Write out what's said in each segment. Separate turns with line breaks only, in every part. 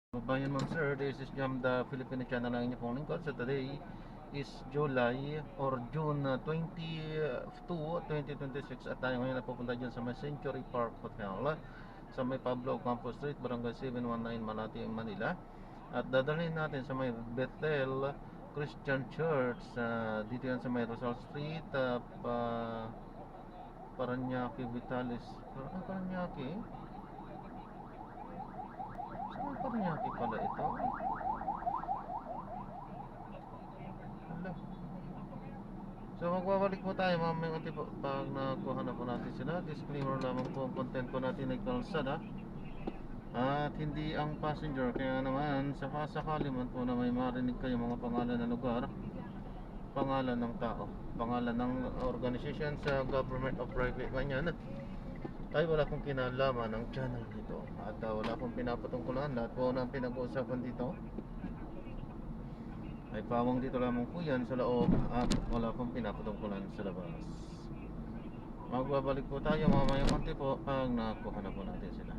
Bayan ma'am sir, this is Jam the Filipino channel ng inyong lingkod. So today is July or June 22, 2026 at tayo ngayon napupunta dyan sa may Century Park Hotel sa may Pablo Ocampo Street, Barangay 719, Malate, Manila. At dadalhin natin sa may Bethel Christian Church dito yan sa may Rosal Street, Paranaque, Vitalis. Paranaque? Saan Paranaque pala ito? Hala. So magbabalik po tayo mamaya unti po pag nakuha na po natin sila. Disclaimer lamang po ang content po natin ay kalsada at hindi ang passenger. Kaya naman sakali man po na may marinig kayo mga pangalan ng lugar, pangalan ng tao, pangalan ng organization sa government of private man yan, ay wala akong kinalaman ng channel dito at wala akong pinapatungkulan. Lahat po ng pinag-uusapan dito ay pawang dito lamang po yan sa loob at wala pong pinapatungkulan sa labas. Magbabalik po tayo mamaya konti po pag nakuha na po natin sila.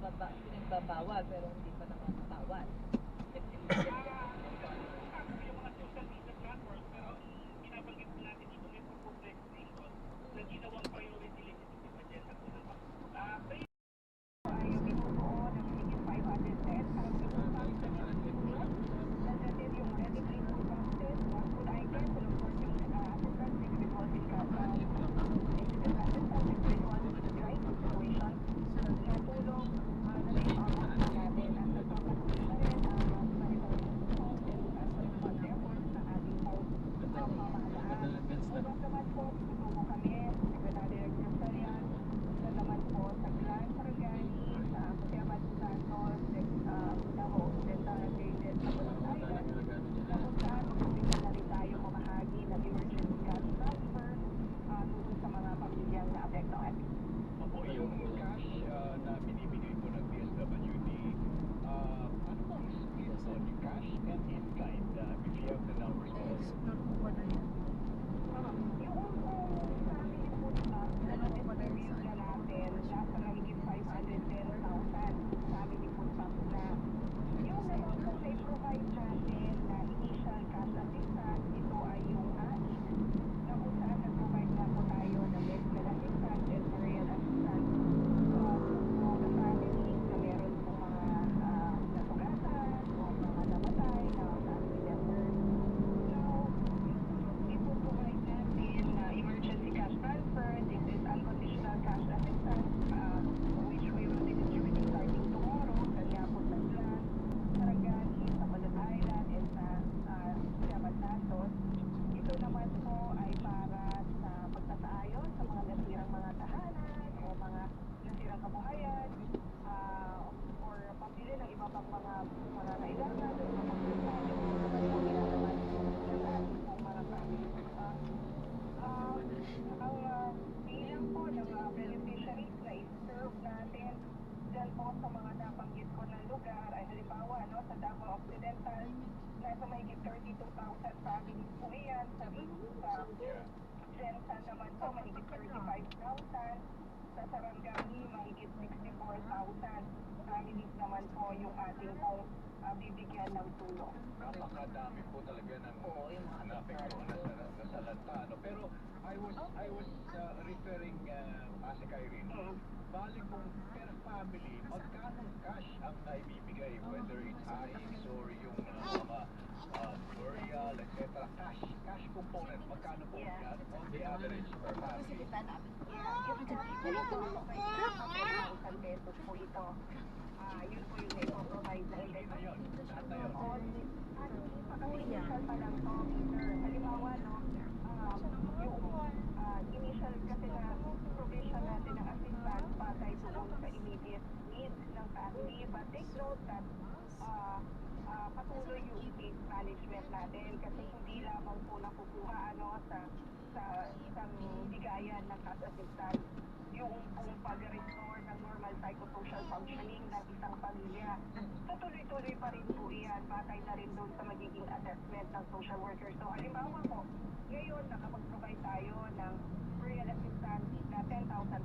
Nagbabawal pero hindi pa naman bawal.
Bibigyan ng tulong. Napakadami po talaga ng naapektuhan na salanta. Pero I was referring, Ate Irene, bali kung per family, magkano cash ang naibibigay, whether it's ICE or yung mga burial, etc. Cash component, magkano po yan on the average per family? Pesos po ito. Yun po yung ipoprovide na ito. Lahat na yun. Initial pa lang to, Peter. Halimbawa, no, yung initial kasi na provision natin ng assistance patay doon sa immediate needs ng family. But take note that patuloy yung case management natin kasi hindi lamang po nakukuha sa isang bigayan ng cash assistance yung pag-restore ng normal psychosocial functioning ng isang pamilya. So tuloy-tuloy pa rin po iyan, batay na rin doon sa magiging assessment ng social worker. So halimbawa po, ngayon nakapag-provide tayo ng burial assistance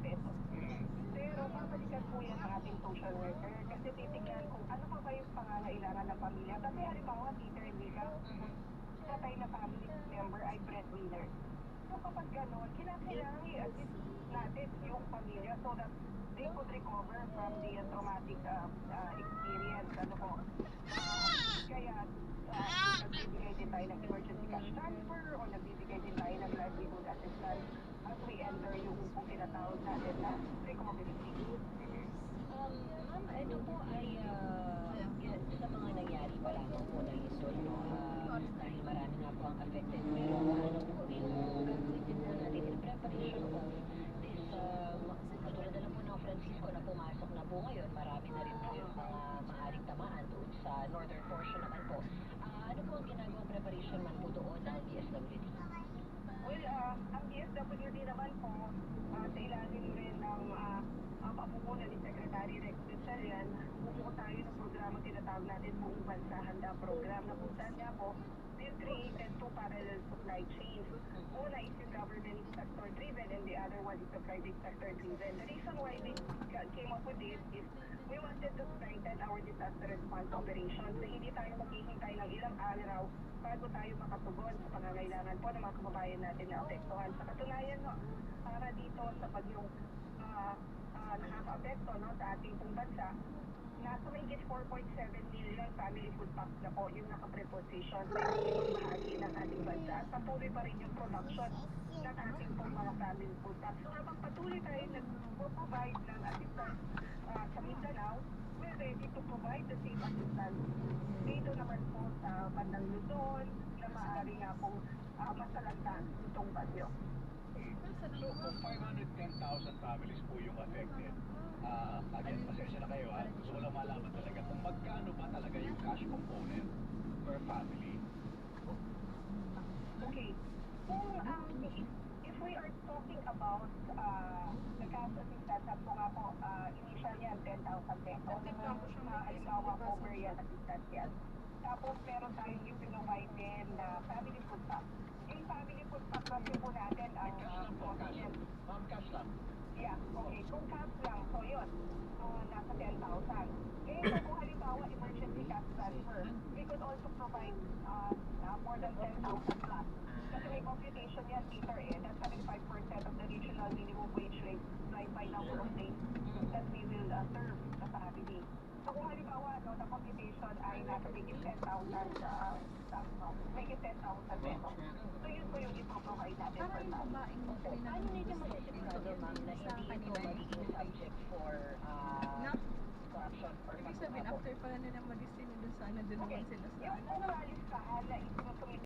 pesos.
Mm.
Pero babalikan po yan ng ating social worker kasi titignan kung ano pa ba yung pangangailangan ng pamilya. Kasi halimbawa, Peter, hindi ka patay na family member ay breadwinner. So kapag gano'n, kailangan i-assist natin yung pamilya so that they could recover from the traumatic experience. Ano po. Kaya nagbibigay din tayo ng emergency cash transfer o nagbibigay din tayo ng livelihood assistance as we enter yung tinatawag natin na recovery phase.
Ma'am, ito po ay sa mga nangyari pa lamang po na listod, no? Dahil marami nga po ang affected. Pero ano po yung gagawin din po natin in preparation of this, katulad na lang po ng Francisco na pumasok na po ngayon, marami na rin po yung mga maaaring tamaan doon sa northern portion naman po. Ano po ang ginagawang preparation man po doon ng DSWD?
Well, ang DSWD naman po, sa ilalim rin ng pamumuno ni Secretary Rex Gatchalian, bumuo tayo ng programa tinatawag natin Buong Bansa Handa Program na kung saan nga po, we've created two parallel supply chains. Una is yung government sector driven and the other one is the private sector driven. The reason why we came up with this is we wanted to strengthen our disaster response operations. So, hindi tayo maghihintay ng ilang araw bago tayo makatugon sa pangangailangan po ng mga kababayan natin na apektuhan. Sa katunayan, no, para dito sa bagyong nakaka-apekto, no, sa ating pong bansa, nasa mahigit 4.7 million family food packs na po yung naka-preposition sa ibang bahagi ng ating bansa. At patuloy pa rin yung production ng ating pong mga family food packs. So habang patuloy tayo nag-provide ng assistance sa Mindanao, we're ready to provide the same assistance dito naman po sa bandang Luzon na maaari nga pong masalanta itong bagyo.
So, kung 510,000 families po yung affected, again, pasensya na kayo ha, gusto ko lang malaman talaga kung magkano ba talaga yung cash component per family.
Okay. Kung if we are talking about the cash assistance, at po nga po, initial yan, 10,000 pesos. Halimbawa po, per yan assistance yan. Tapos meron tayong yung pinrovide din na family food pack. Yung family food pack kasi po natin ang
Cash lang po, cash lang. Ma'am, cash lang.
yeah, okay. Kung cash lang, so yun, nasa 10,000. Eh, kung halimbawa emergency cash transfer, we could also provide more than 10,000 plus. Kasi may computation yan, Peter, that's 75% of the regional minimum wage rate right by number of days that we will serve sa family. So kung halimbawa, no, the computation ay nasa higit 10,000 pesos. So yun po yung ipoprovide natin per family.
Paano nito masisigurado, ma'am, na hindi ito magiging subject for corruption or
Ibig sabihin, after pala nila mag-destiny dun sa ano, dun naman sila sa
Yung pong listahan na isinusumit